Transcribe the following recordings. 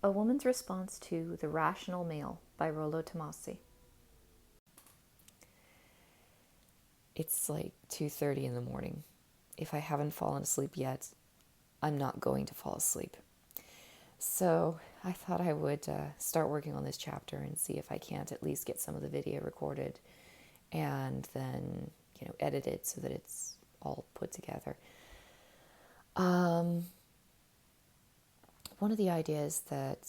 A Woman's Response to The Rational Male by Rollo Tomassi. It's like 2:30 in the morning. If I haven't fallen asleep yet, I'm not going to fall asleep. So I thought I would start working on this chapter and see if I can't at least get some of the video recorded and then, edit it so that it's all put together. One of the ideas that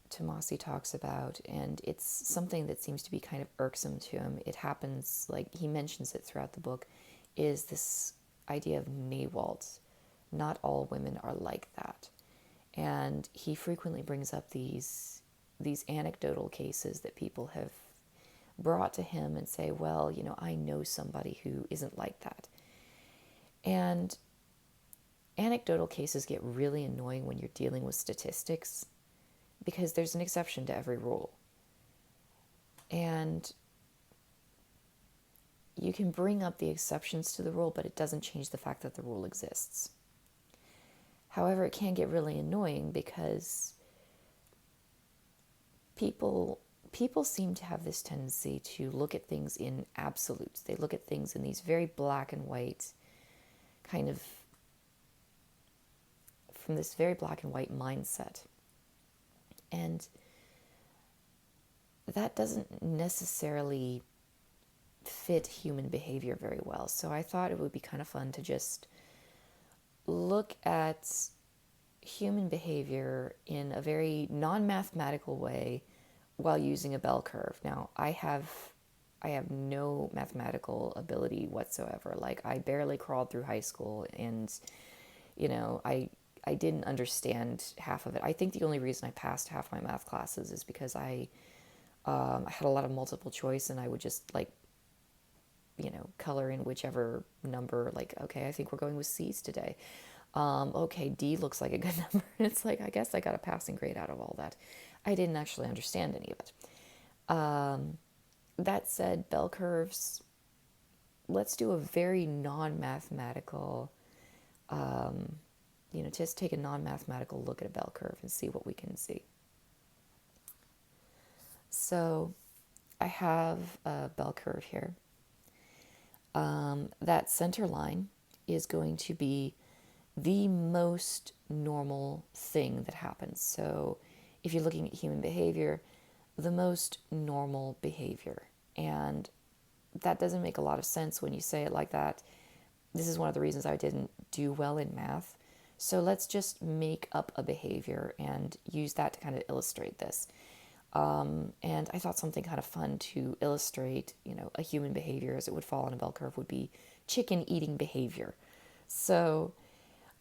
Tomassi talks about, and it's something that seems to be kind of irksome to him, it happens, like he mentions it throughout the book, is this idea of Maywalt. Not all women are like that. And he frequently brings up these anecdotal cases that people have brought to him and say, well, I know somebody who isn't like that. And anecdotal cases get really annoying when you're dealing with statistics because there's an exception to every rule. And you can bring up the exceptions to the rule, but it doesn't change the fact that the rule exists. However, it can get really annoying because people seem to have this tendency to look at things in absolutes. They look at things in these very black and white kind of, from this very black and white mindset. And that doesn't necessarily fit human behavior very well. So I thought it would be kind of fun to just look at human behavior in a very non-mathematical way while using a bell curve. Now, I have no mathematical ability whatsoever. Like, I barely crawled through high school, and I didn't understand half of it. I think the only reason I passed half my math classes is because I had a lot of multiple choice, and I would just color in whichever number. Like, okay, I think we're going with C's today. Okay, D looks like a good number. It's like, I guess I got a passing grade out of all that. I didn't actually understand any of it. That said, bell curves, let's do a very non-mathematical, just take a non-mathematical look at a bell curve and see what we can see. So I have a bell curve here. That center line is going to be the most normal thing that happens. So if you're looking at human behavior, the most normal behavior. And that doesn't make a lot of sense when you say it like that. This is one of the reasons I didn't do well in math. So let's just make up a behavior and use that to kind of illustrate this. And I thought something kind of fun to illustrate, a human behavior as it would fall on a bell curve would be chicken eating behavior. So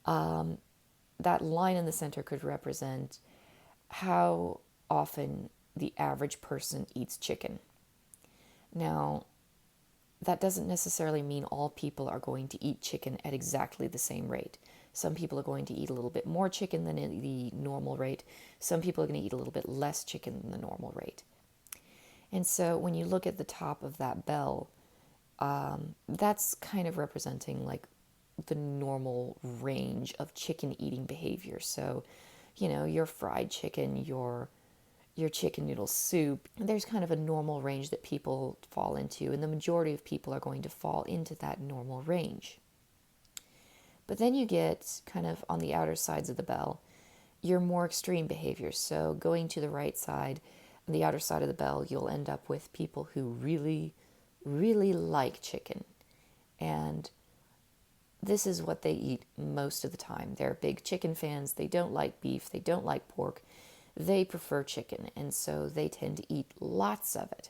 that line in the center could represent how often the average person eats chicken. Now, that doesn't necessarily mean all people are going to eat chicken at exactly the same rate. Some people are going to eat a little bit more chicken than the normal rate. Some people are going to eat a little bit less chicken than the normal rate. And so when you look at the top of that bell, that's kind of representing like the normal range of chicken eating behavior. So, your fried chicken, your chicken noodle soup, there's kind of a normal range that people fall into, and the majority of people are going to fall into that normal range. But then you get kind of on the outer sides of the bell, your more extreme behaviors. So going to the right side, on the outer side of the bell, you'll end up with people who really, really like chicken. And this is what they eat most of the time. They're big chicken fans. They don't like beef. They don't like pork. They prefer chicken. And so they tend to eat lots of it,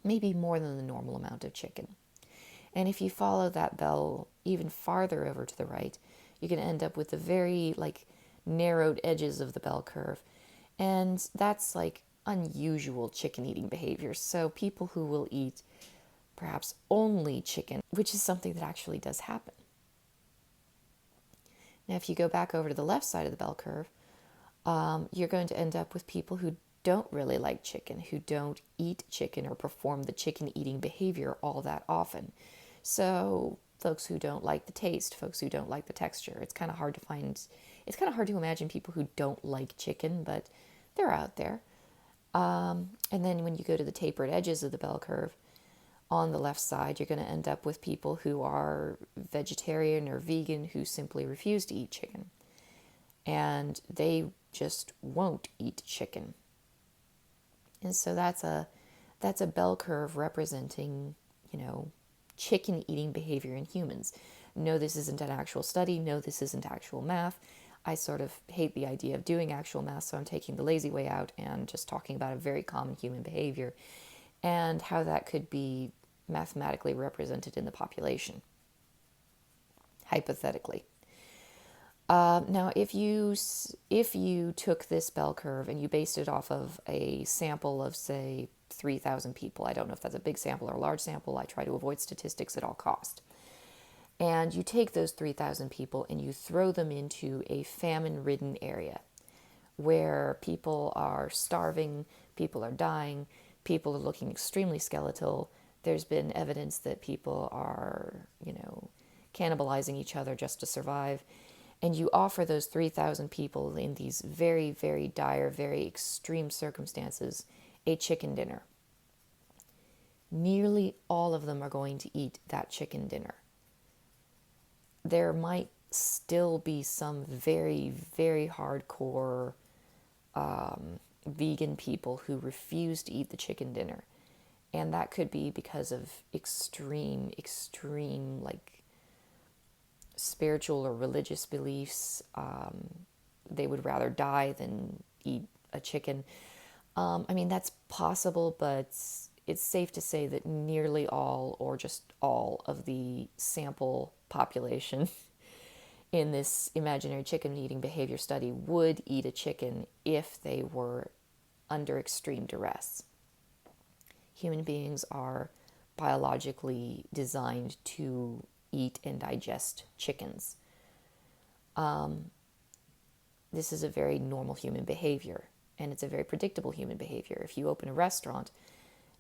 maybe more than the normal amount of chicken. And if you follow that bell even farther over to the right, you can end up with the very narrowed edges of the bell curve. And that's like unusual chicken eating behavior. So people who will eat perhaps only chicken, which is something that actually does happen. Now, if you go back over to the left side of the bell curve, you're going to end up with people who don't really like chicken, who don't eat chicken or perform the chicken eating behavior all that often. So folks who don't like the taste, folks who don't like the texture. It's kind of hard to find, It's kind of hard to imagine people who don't like chicken, but they're out there. And then when you go to the tapered edges of the bell curve, on the left side, you're going to end up with people who are vegetarian or vegan who simply refuse to eat chicken. And they just won't eat chicken. And so that's a bell curve representing, chicken eating behavior in humans. No, this isn't an actual study. No, this isn't actual math. I sort of hate the idea of doing actual math, so I'm taking the lazy way out and just talking about a very common human behavior and how that could be mathematically represented in the population, hypothetically. Now, if you took this bell curve and you based it off of a sample of, say, 3,000 people, I don't know if that's a big sample or a large sample. I try to avoid statistics at all cost. And you take those 3,000 people and you throw them into a famine-ridden area where people are starving, people are dying, people are looking extremely skeletal. There's been evidence that people are, cannibalizing each other just to survive. And you offer those 3,000 people in these very, very dire, very extreme circumstances a chicken dinner. Nearly all of them are going to eat that chicken dinner. There might still be some very, very hardcore vegan people who refuse to eat the chicken dinner. And that could be because of extreme, like spiritual or religious beliefs. They would rather die than eat a chicken. That's possible, but it's safe to say that nearly all, or just all, of the sample population in this imaginary chicken eating behavior study would eat a chicken if they were under extreme duress. Human beings are biologically designed to eat and digest chickens. This is a very normal human behavior, and it's a very predictable human behavior. If you open a restaurant,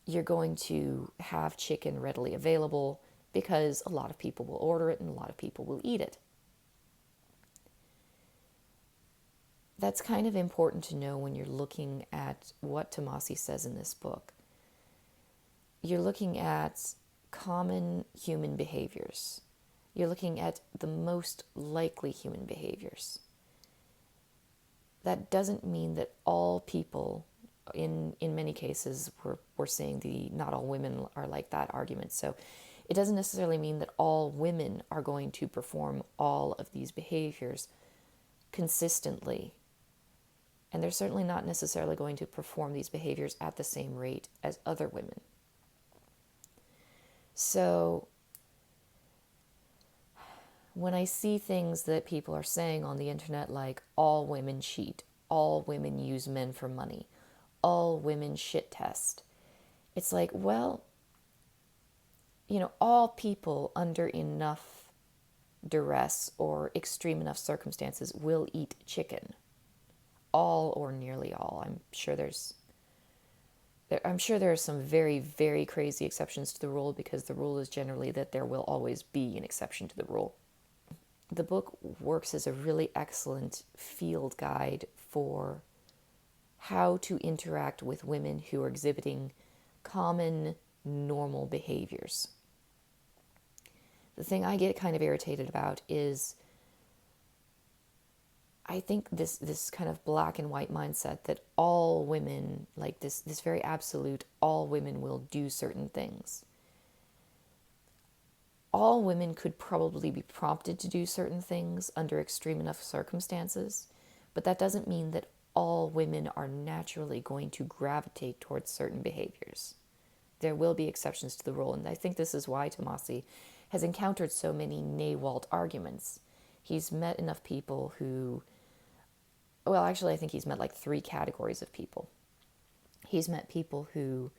you're going to have chicken readily available because a lot of people will order it and a lot of people will eat it. That's kind of important to know when you're looking at what Tomassi says in this book. You're looking at common human behaviors. You're looking at the most likely human behaviors. That doesn't mean that all people, in many cases, we're seeing the not all women are like that argument. So it doesn't necessarily mean that all women are going to perform all of these behaviors consistently. And they're certainly not necessarily going to perform these behaviors at the same rate as other women. So when I see things that people are saying on the internet like all women cheat, all women use men for money, all women shit test, it's like, well, all people under enough duress or extreme enough circumstances will eat chicken. All or nearly all. I'm sure there are some very, very crazy exceptions to the rule, because the rule is generally that there will always be an exception to the rule. The book works as a really excellent field guide for how to interact with women who are exhibiting common, normal behaviors. The thing I get kind of irritated about is I think this kind of black and white mindset that all women, like this very absolute, all women will do certain things. All women could probably be prompted to do certain things under extreme enough circumstances, but that doesn't mean that all women are naturally going to gravitate towards certain behaviors. There will be exceptions to the rule, and I think this is why Tomassi has encountered so many nay-walt arguments. He's met enough people who... Well, actually, I think he's met like 3 categories of people. He's met people who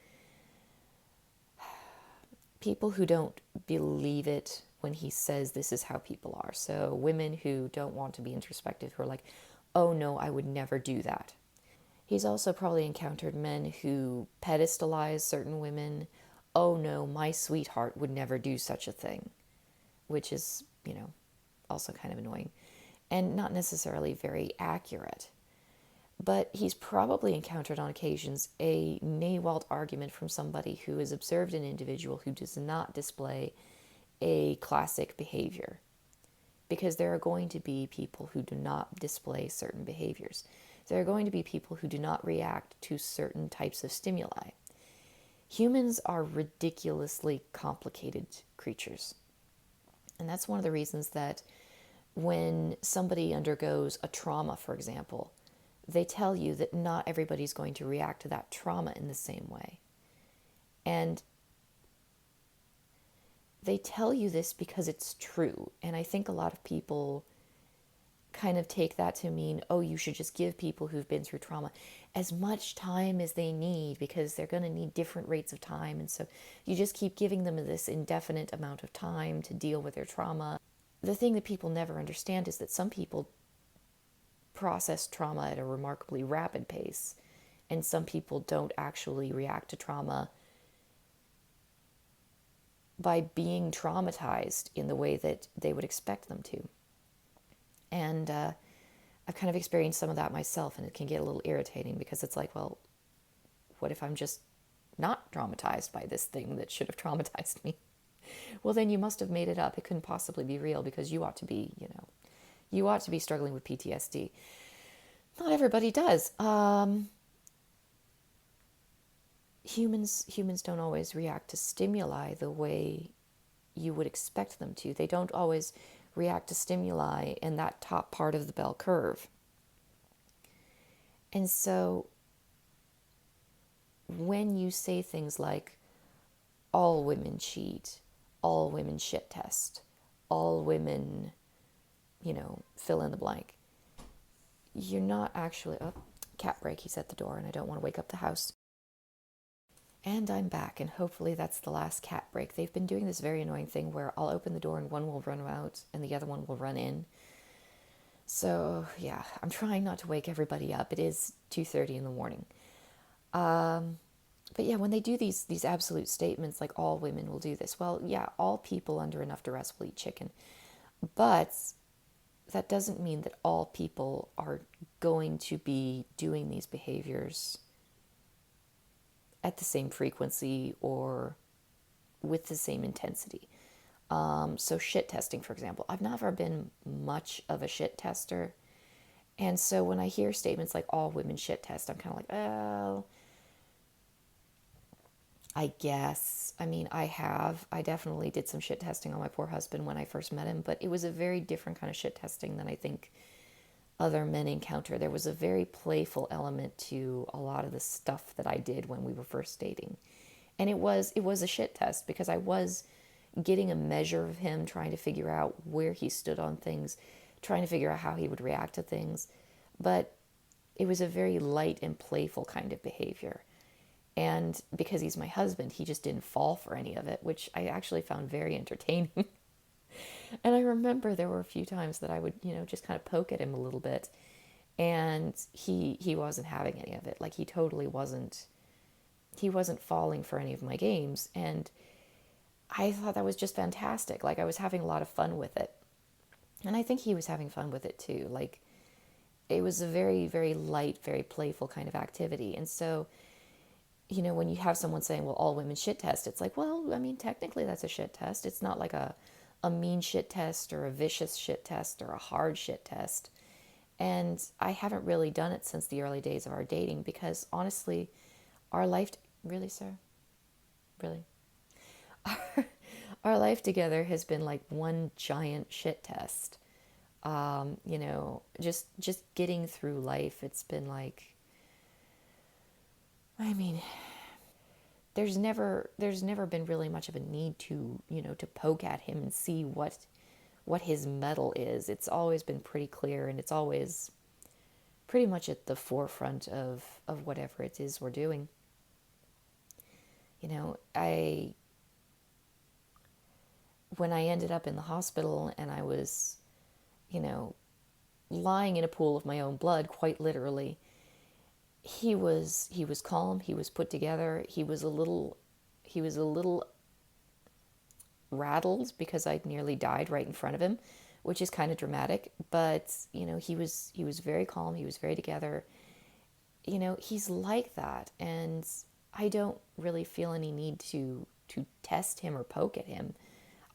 don't believe it when he says this is how people are. So women who don't want to be introspective, who are like, oh no, I would never do that. He's also probably encountered men who pedestalize certain women. Oh no, my sweetheart would never do such a thing, which is, also kind of annoying. and not necessarily very accurate. But he's probably encountered on occasions a naywalt argument from somebody who has observed an individual who does not display a classic behavior. Because there are going to be people who do not display certain behaviors. There are going to be people who do not react to certain types of stimuli. Humans are ridiculously complicated creatures. And that's one of the reasons that when somebody undergoes a trauma, for example, they tell you that not everybody's going to react to that trauma in the same way. And they tell you this because it's true. And I think a lot of people kind of take that to mean, oh, you should just give people who've been through trauma as much time as they need because they're going to need different rates of time. And so you just keep giving them this indefinite amount of time to deal with their trauma. The thing that people never understand is that some people process trauma at a remarkably rapid pace, and some people don't actually react to trauma by being traumatized in the way that they would expect them to. And I've kind of experienced some of that myself, and it can get a little irritating because it's like, well, what if I'm just not traumatized by this thing that should have traumatized me? Well, then you must have made it up. It couldn't possibly be real because you ought to be, you ought to be struggling with PTSD. Not everybody does. Humans don't always react to stimuli the way you would expect them to. They don't always react to stimuli in that top part of the bell curve. And so when you say things like, all women cheat, all women shit test, all women, fill in the blank, you're not actually, oh, cat break, he's at the door and I don't want to wake up the house. And I'm back, and hopefully that's the last cat break. They've been doing this very annoying thing where I'll open the door and one will run out and the other one will run in. So, yeah, I'm trying not to wake everybody up. It is 2:30 in the morning. But yeah, when they do these absolute statements like all women will do this, well, yeah, all people under enough duress will eat chicken. But that doesn't mean that all people are going to be doing these behaviors at the same frequency or with the same intensity. So shit testing, for example. I've never been much of a shit tester. And so when I hear statements like all women shit test, I'm kind of like, oh, I guess. I mean, I definitely did some shit testing on my poor husband when I first met him, but it was a very different kind of shit testing than I think other men encounter. There was a very playful element to a lot of the stuff that I did when we were first dating. And it was a shit test because I was getting a measure of him, trying to figure out where he stood on things, trying to figure out how he would react to things. But it was a very light and playful kind of behavior. And because he's my husband, he just didn't fall for any of it, which I actually found very entertaining. And I remember there were a few times that I would, just kind of poke at him a little bit. And he wasn't having any of it. Like he totally wasn't, he wasn't falling for any of my games. And I thought that was just fantastic. Like I was having a lot of fun with it. And I think he was having fun with it too. Like it was a very, very light, very playful kind of activity. And so, when you have someone saying, well, all women shit test, it's like, well, I mean, technically that's a shit test. It's not like a mean shit test or a vicious shit test or a hard shit test. And I haven't really done it since the early days of our dating because honestly, our life, really, sir? Really? Our life together has been like one giant shit test. Just getting through life, it's been like, I mean, there's never been really much of a need to, to poke at him and see what his mettle is. It's always been pretty clear, and it's always pretty much at the forefront of whatever it is we're doing. When I ended up in the hospital and I was, lying in a pool of my own blood, quite literally, he was calm, he was put together, he was a little rattled because I'd nearly died right in front of him, which is kind of dramatic, but he was very calm, he was very together. He's like that, and I don't really feel any need to test him or poke at him.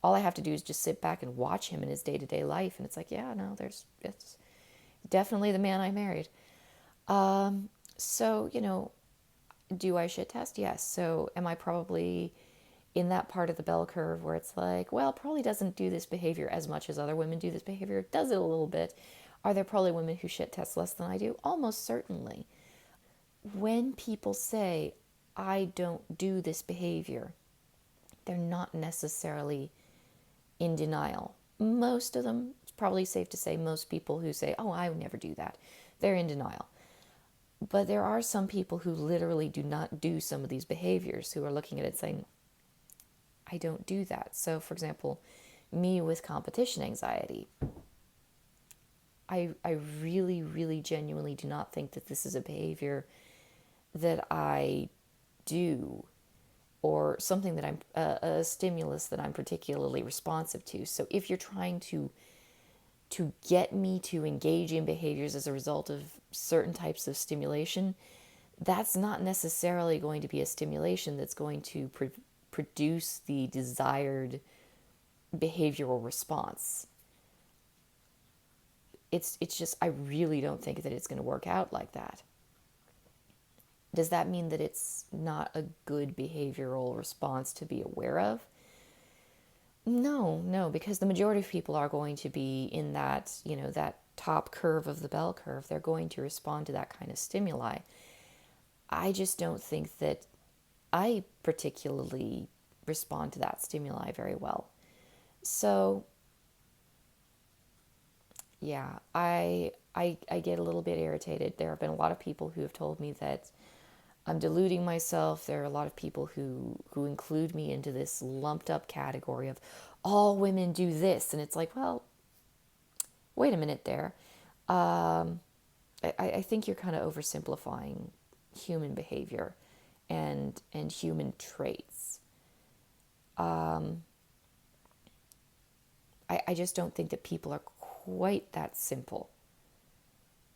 All I have to do is just sit back and watch him in his day-to-day life, and it's like, yeah, no, it's definitely the man I married. So, do I shit test? Yes. So, am I probably in that part of the bell curve where it's like, well, probably doesn't do this behavior as much as other women do this behavior, does it a little bit? Are there probably women who shit test less than I do? Almost certainly. When people say, I don't do this behavior, they're not necessarily in denial. Most of them, it's probably safe to say, most people who say, oh, I would never do that, they're in denial. But there are some people who literally do not do some of these behaviors, who are looking at it saying, I don't do that. So, for example, me with competition anxiety, I really, really genuinely do not think that this is a behavior that I do, or something that I'm a stimulus that I'm particularly responsive to. So if you're trying to get me to engage in behaviors as a result of certain types of stimulation, that's not necessarily going to be a stimulation that's going to produce the desired behavioral response. It's just, I really don't think that it's going to work out like that. Does that mean that it's not a good behavioral response to be aware of? No, because the majority of people are going to be in that, that top curve of the bell curve. They're going to respond to that kind of stimuli. I just don't think that I particularly respond to that stimuli very well. So, yeah, I get a little bit irritated. There have been a lot of people who have told me that I'm deluding myself. There are a lot of people who include me into this lumped up category of all women do this. And it's like, well, wait a minute there. I think you're kind of oversimplifying human behavior and human traits. I just don't think that people are quite that simple.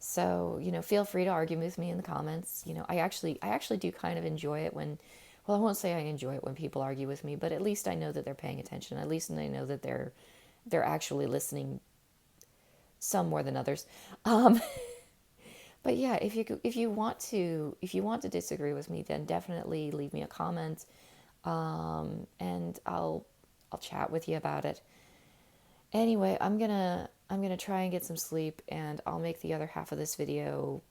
So, feel free to argue with me in the comments. I actually do kind of enjoy it when, well, I won't say I enjoy it when people argue with me, but at least I know that they're paying attention. At least I know that they're actually listening, some more than others. But yeah, if you want to disagree with me, then definitely leave me a comment, and I'll chat with you about it. Anyway, I'm gonna try and get some sleep, and I'll make the other half of this video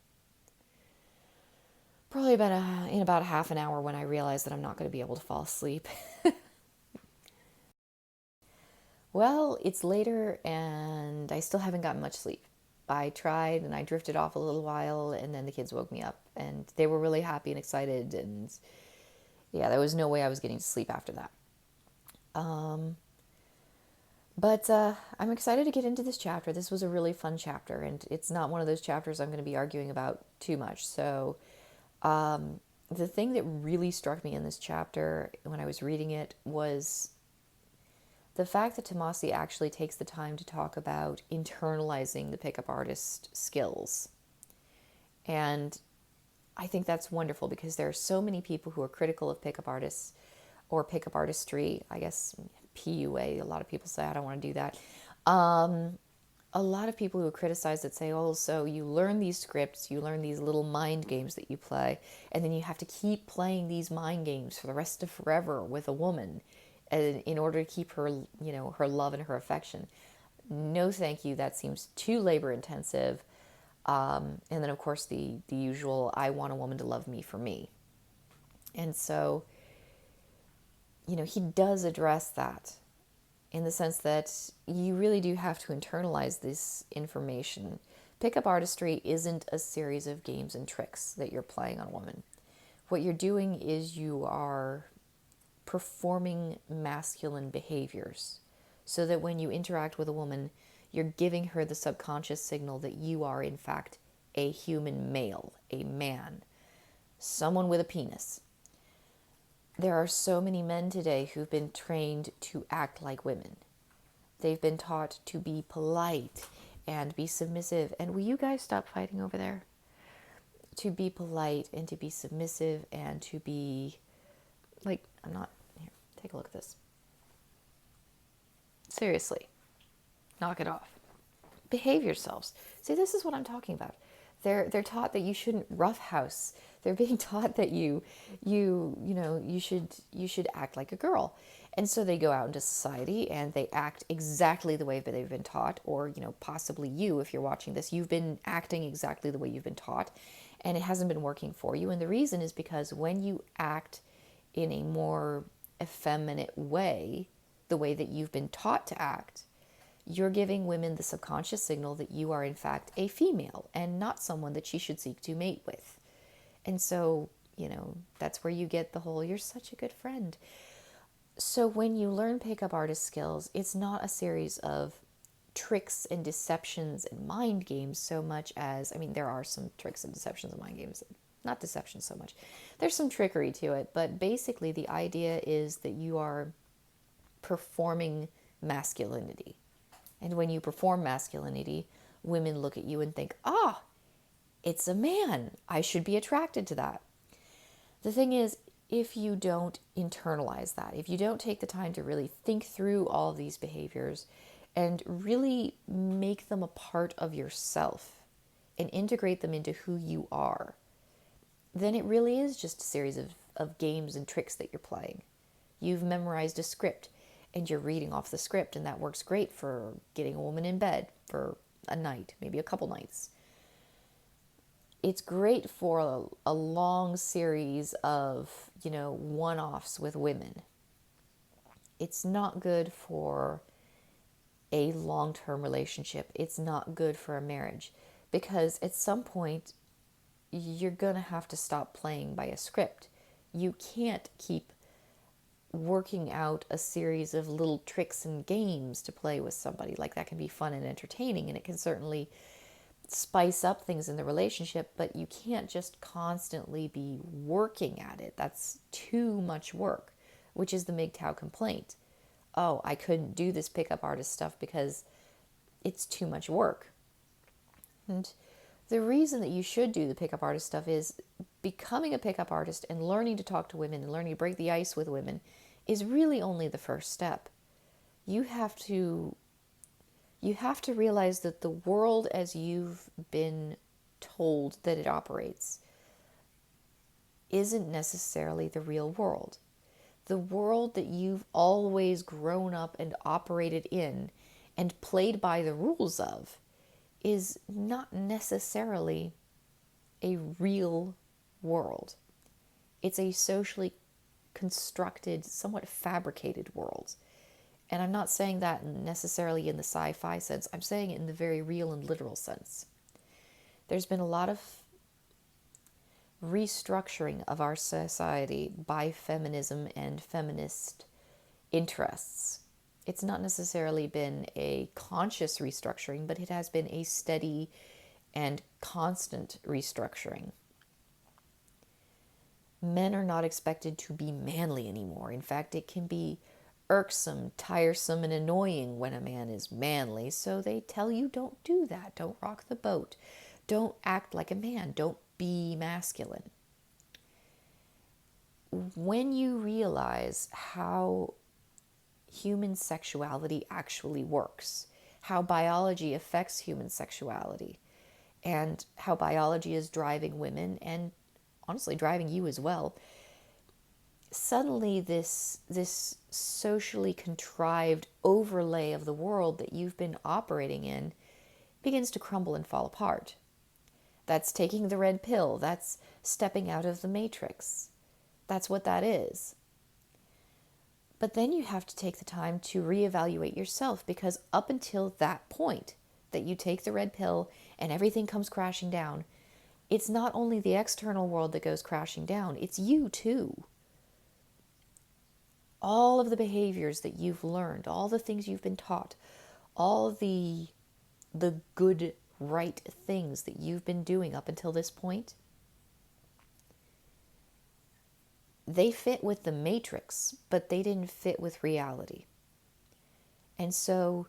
probably in about half an hour, when I realize that I'm not going to be able to fall asleep. Well, it's later, and I still haven't gotten much sleep. I tried, and I drifted off a little while, and then the kids woke me up, and they were really happy and excited, and yeah, there was no way I was getting to sleep after that. But I'm excited to get into this chapter. This was a really fun chapter, and it's not one of those chapters I'm going to be arguing about too much. So, the thing that really struck me in this chapter when I was reading it was the fact that Tomassi actually takes the time to talk about internalizing the pickup artist skills. And I think that's wonderful, because there are so many people who are critical of pickup artists, or pickup artistry, I guess, PUA. A lot of people say, I don't want to do that. A lot of people who criticize it say, oh, so you learn these scripts, you learn these little mind games that you play, and then you have to keep playing these mind games for the rest of forever with a woman in order to keep her, her love and her affection. No, thank you. That seems too labor intensive. And then, of course, the usual, I want a woman to love me for me. And so, he does address that, in the sense that you really do have to internalize this information. Pickup artistry isn't a series of games and tricks that you're playing on a woman. What you're doing is you are performing masculine behaviors, so that when you interact with a woman, you're giving her the subconscious signal that you are, in fact, a human male, a man, someone with a penis. There are so many men today who've been trained to act like women. They've been taught to be polite and be submissive. And will you guys stop fighting over there? To be polite and to be submissive and to be like, I'm not, here, take a look at this. Seriously, knock it off. Behave yourselves. See, this is what I'm talking about. They're taught that you shouldn't roughhouse. They're being taught that you should act like a girl. And so they go out into society and they act exactly the way that they've been taught, or possibly you, if you're watching this, you've been acting exactly the way you've been taught and it hasn't been working for you. And the reason is because when you act in a more effeminate way, the way that you've been taught to act, you're giving women the subconscious signal that you are in fact a female and not someone that she should seek to mate with. And so, that's where you get the whole, you're such a good friend. So when you learn pickup artist skills, it's not a series of tricks and deceptions and mind games so much as, there are some tricks and deceptions and mind games, not deception so much. There's some trickery to it, but basically the idea is that you are performing masculinity. And when you perform masculinity, women look at you and think, it's a man. I should be attracted to that. The thing is, if you don't internalize that, if you don't take the time to really think through all of these behaviors and really make them a part of yourself and integrate them into who you are, then it really is just a series of games and tricks that you're playing. You've memorized a script and you're reading off the script, and that works great for getting a woman in bed for a night, maybe a couple nights. It's great for a long series of, one-offs with women. It's not good for a long-term relationship. It's not good for a marriage, because at some point you're going to have to stop playing by a script. You can't keep working out a series of little tricks and games to play with somebody. Like, that can be fun and entertaining, and it can certainly spice up things in the relationship, but you can't just constantly be working at it. That's too much work, which is the MGTOW complaint. Oh, I couldn't do this pickup artist stuff because it's too much work. And the reason that you should do the pickup artist stuff is becoming a pickup artist and learning to talk to women and learning to break the ice with women is really only the first step. You have to realize that the world as you've been told that it operates isn't necessarily the real world. The world that you've always grown up and operated in and played by the rules of is not necessarily a real world. It's a socially constructed, somewhat fabricated world. And I'm not saying that necessarily in the sci-fi sense. I'm saying it in the very real and literal sense. There's been a lot of restructuring of our society by feminism and feminist interests. It's not necessarily been a conscious restructuring, but it has been a steady and constant restructuring. Men are not expected to be manly anymore. In fact, it can be irksome, tiresome, and annoying when a man is manly, so they tell you don't do that, don't rock the boat, don't act like a man, don't be masculine. When you realize how human sexuality actually works, how biology affects human sexuality, and how biology is driving women and honestly driving you as well, suddenly this socially contrived overlay of the world that you've been operating in begins to crumble and fall apart. That's taking the red pill. That's stepping out of the matrix. That's what that is. But then you have to take the time to reevaluate yourself, because up until that point that you take the red pill and everything comes crashing down, it's not only the external world that goes crashing down, it's you too. All of the behaviors that you've learned, all the things you've been taught, all the good, right things that you've been doing up until this point, they fit with the matrix, but they didn't fit with reality. And so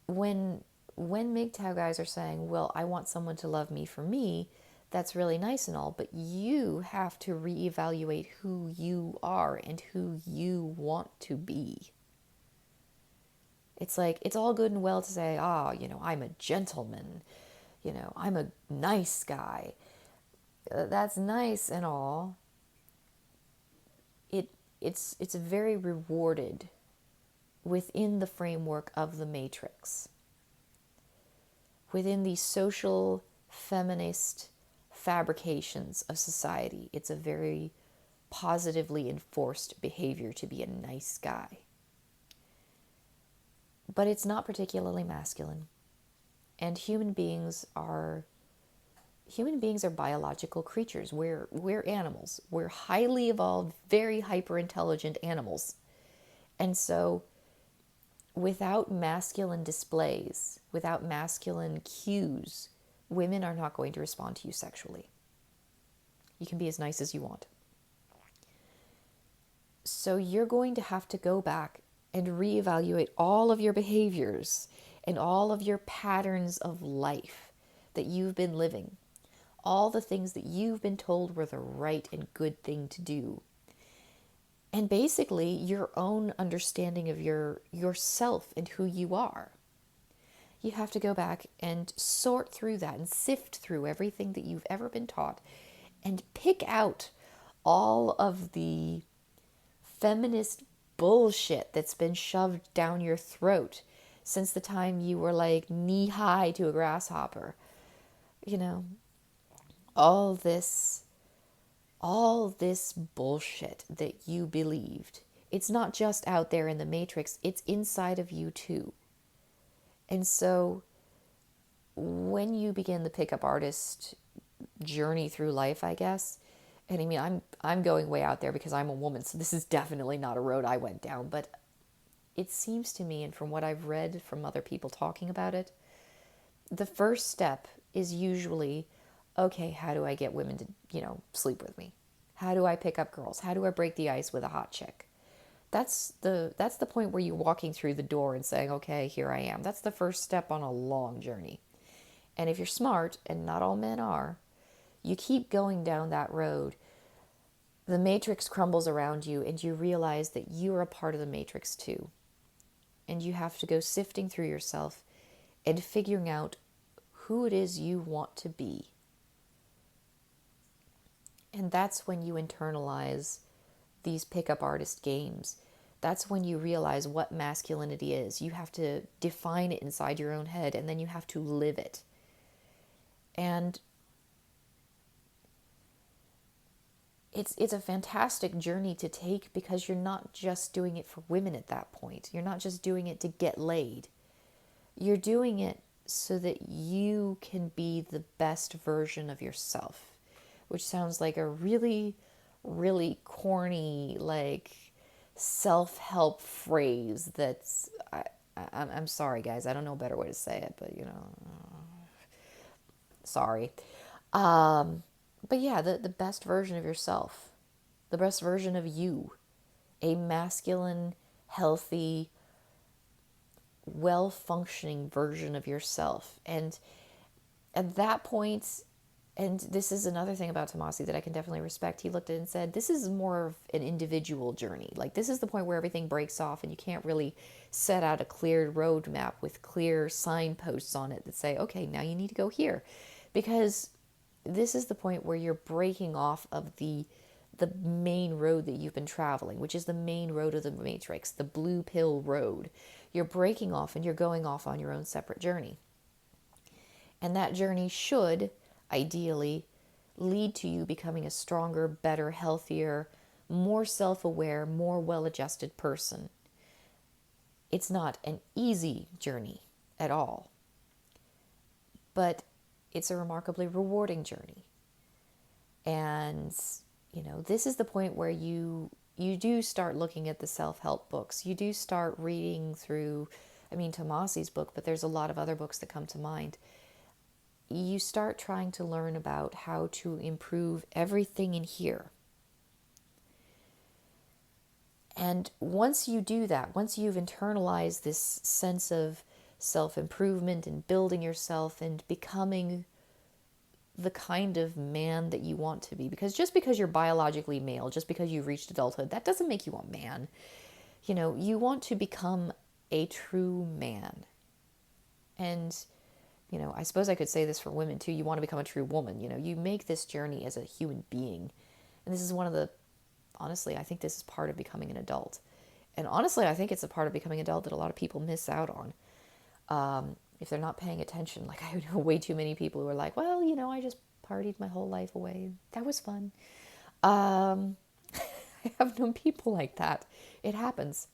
when MGTOW guys are saying, well, I want someone to love me for me, that's really nice and all, but you have to reevaluate who you are and who you want to be. It's like, it's all good and well to say, I'm a gentleman, I'm a nice guy. That's nice and all. It's very rewarded within the framework of the matrix, within the social feminist fabrications of society. It's a very positively enforced behavior to be a nice guy. But it's not particularly masculine. And human beings are biological creatures. We're animals. We're highly evolved, very hyper intelligent animals. And so without masculine displays, without masculine cues, women are not going to respond to you sexually. You can be as nice as you want. So you're going to have to go back and reevaluate all of your behaviors and all of your patterns of life that you've been living, all the things that you've been told were the right and good thing to do. And basically your own understanding of yourself and who you are. You have to go back and sort through that and sift through everything that you've ever been taught and pick out all of the feminist bullshit that's been shoved down your throat since the time you were like knee high to a grasshopper. All this bullshit that you believed. It's not just out there in the matrix, it's inside of you too. And so when you begin the pickup artist journey through life, I guess, and I mean, I'm going way out there because I'm a woman, so this is definitely not a road I went down, but it seems to me, and from what I've read from other people talking about it, the first step is usually, okay, how do I get women to, sleep with me? How do I pick up girls? How do I break the ice with a hot chick? That's the point where you're walking through the door and saying, okay, here I am. That's the first step on a long journey. And if you're smart, and not all men are, you keep going down that road. The matrix crumbles around you and you realize that you are a part of the matrix too. And you have to go sifting through yourself and figuring out who it is you want to be. And that's when you internalize these pickup artist games. That's when you realize what masculinity is. You have to define it inside your own head, and then you have to live it. And it's a fantastic journey to take because you're not just doing it for women at that point. You're not just doing it to get laid. You're doing it so that you can be the best version of yourself, which sounds like a really, really corny, like self-help phrase that's, I'm sorry guys, I don't know a better way to say it, but sorry. But yeah, the best version of yourself, the best version of you, a masculine, healthy, well-functioning version of yourself. And at that point, and this is another thing about Tomassi that I can definitely respect, he looked at it and said, this is more of an individual journey. Like, this is the point where everything breaks off and you can't really set out a clear roadmap with clear signposts on it that say, okay, now you need to go here. Because this is the point where you're breaking off of the main road that you've been traveling, which is the main road of the matrix, the blue pill road. You're breaking off and you're going off on your own separate journey. And that journey should, ideally, lead to you becoming a stronger, better, healthier, more self-aware, more well-adjusted person. It's not an easy journey at all, but it's a remarkably rewarding journey. And, this is the point where you do start looking at the self-help books. You do start reading through, Tomassi's book, but there's a lot of other books that come to mind. You start trying to learn about how to improve everything in here. And once you do that, once you've internalized this sense of self-improvement and building yourself and becoming the kind of man that you want to be, because just because you're biologically male, just because you've reached adulthood, that doesn't make you a man. You know, you want to become a true man. And, you know, I suppose I could say this for women too. You want to become a true woman. You know, you make this journey as a human being. And this is one of the, honestly, I think this is part of becoming an adult. And honestly, I think it's a part of becoming an adult that a lot of people miss out on. If they're not paying attention. Like, I know way too many people who are like, well, you know, I just partied my whole life away. That was fun. I have known people like that. It happens.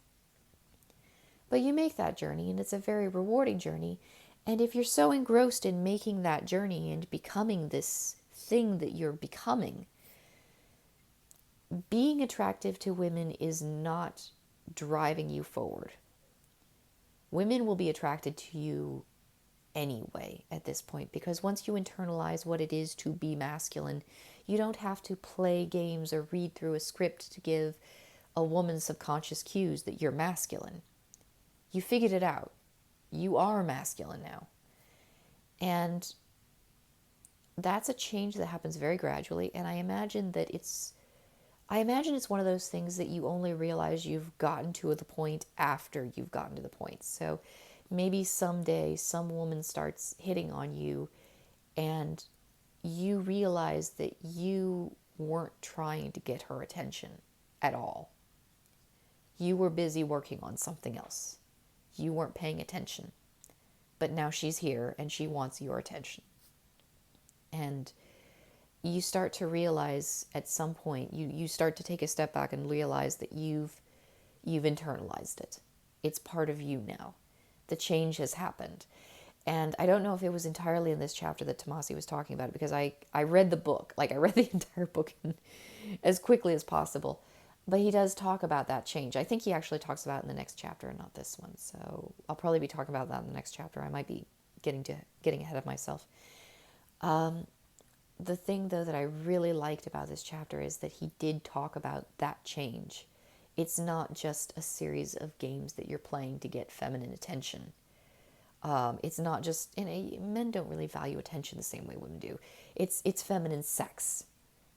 But you make that journey, and it's a very rewarding journey. And if you're so engrossed in making that journey and becoming this thing that you're becoming, being attractive to women is not driving you forward. Women will be attracted to you anyway at this point, because once you internalize what it is to be masculine, you don't have to play games or read through a script to give a woman subconscious cues that you're masculine. You figured it out. You are masculine now. And that's a change that happens very gradually, and I imagine it's one of those things that you only realize you've gotten to the point after you've gotten to the point. So maybe someday some woman starts hitting on you and you realize that you weren't trying to get her attention at all. You were busy working on something else. You weren't paying attention. But now she's here and she wants your attention. And you start to realize at some point, you start to take a step back and realize that you've internalized it. It's part of you now. The change has happened. And I don't know if it was entirely in this chapter that Tomassi was talking about it, because I read the book. Like, I read the entire book as quickly as possible. But he does talk about that change. I think he actually talks about it in the next chapter and not this one. So I'll probably be talking about that in the next chapter. I might be getting ahead of myself. The thing, though, that I really liked about this chapter is that he did talk about that change. It's not just a series of games that you're playing to get feminine attention. It's not just, men don't really value attention the same way women do. It's feminine sex.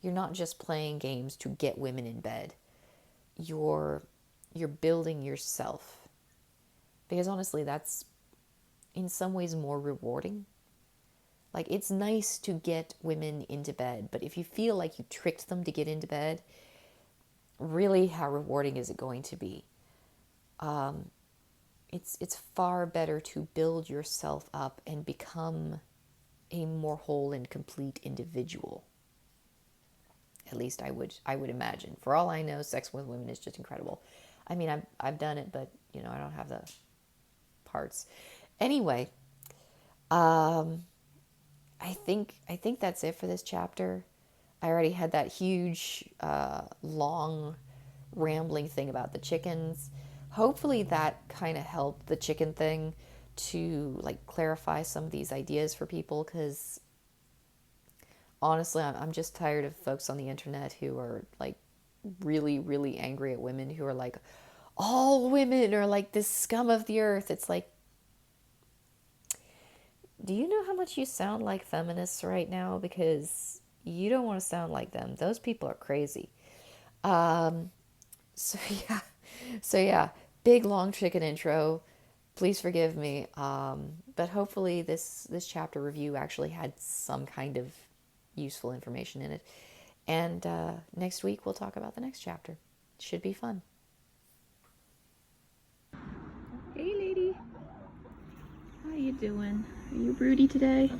You're not just playing games to get women in bed. You're building yourself. Because honestly, that's in some ways more rewarding. Like, it's nice to get women into bed, but if you feel like you tricked them to get into bed, really, how rewarding is it going to be? It's far better to build yourself up and become a more whole and complete individual. At least I would imagine. For all I know, sex with women is just incredible. I mean, I've done it, but I don't have the parts. Anyway, I think that's it for this chapter. I already had that huge, long, rambling thing about the chickens. Hopefully that kind of helped the chicken thing to clarify some of these ideas for people, because honestly, I'm just tired of folks on the internet who are really, really angry at women, who are like, all women are like this scum of the earth. It's like, do you know how much you sound like feminists right now? Because you don't want to sound like them. Those people are crazy. So yeah, big long chicken intro. Please forgive me. But hopefully this chapter review actually had some kind of useful information in it. And next week we'll talk about the next chapter. Should be fun. Hey lady, how you doing? Are you broody today?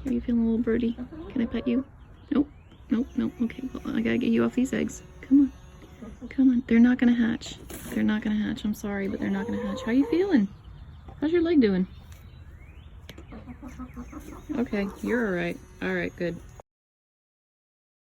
Are you feeling a little broody? Can I pet you? Nope. Okay, well, I gotta get you off these eggs. Come on. They're not gonna hatch. I'm sorry, but they're not gonna hatch. How you feeling? How's your leg doing? Okay, you're alright. Alright, good.